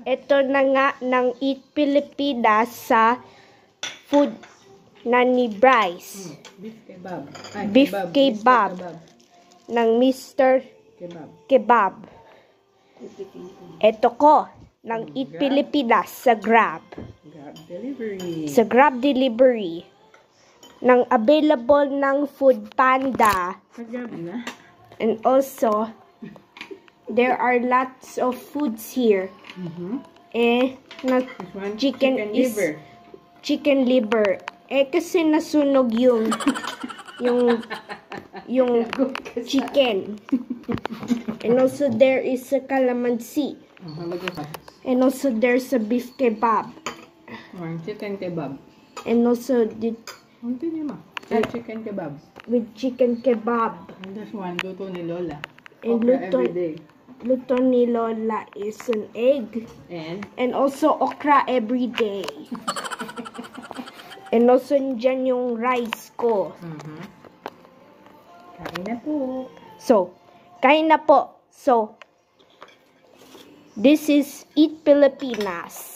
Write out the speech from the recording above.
Ito na nga ng Eat Pilipinas sa food na ni Bryce. Beef kebab. Beef kebab. Ng Mr. Kebab. Ito ko ng Eat Pilipinas sa Grab. Grab delivery. Sa Grab delivery. Ng available ng Food Panda. Sa Grab na. And also, there are lots of foods here. Chicken liver. Chicken liver. Kasi nasunog yung chicken. And also there is a calamansi. And also there's a beef kebab. Chicken kebab. And also chicken kebab. With chicken kebab. And this one, luto ni Lola. And luto ni Lola is an egg. And also okra every day. And also dyan yung rice ko. Kain na po. Kain na po. So, this is Eat Pilipinas.